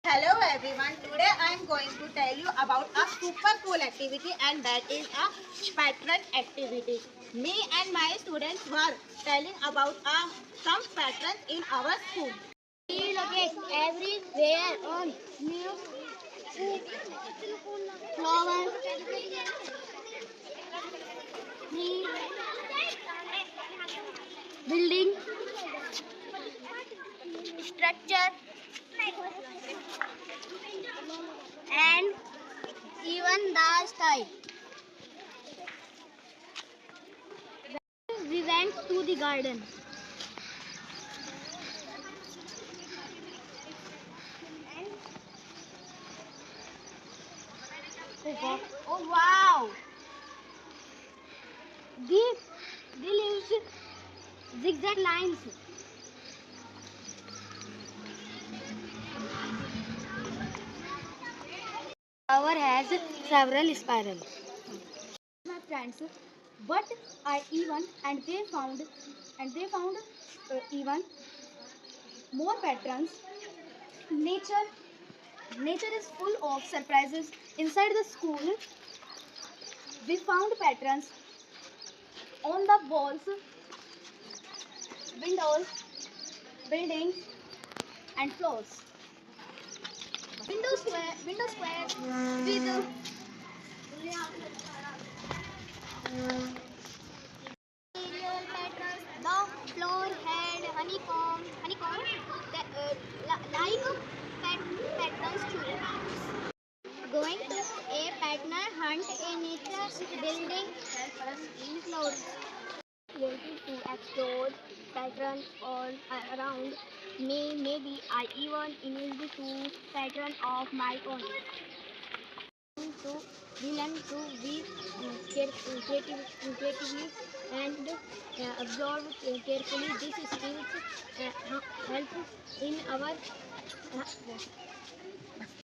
Hello everyone, today I am going to tell you about a super cool activity, and that is a pattern activity. Me and my students were telling about some patterns in our school. We locate everywhere on new flowers, tree, building, structure, and even the sky. We went to the garden. Oh wow! They used zigzag lines. Flower has several spirals. My friends, but I even and they found even more patterns. Nature is full of surprises. Inside the school, we found patterns on the walls, windows, buildings, and floors. Window squares with material patterns. The floor had honeycomb that, like patterns too. Going to a pattern hunt in nature, building in clouds. Creative to explore patterns all around me. Maybe I even used to pattern of my own. So we learn to be creatively and absorb carefully. These skills help in our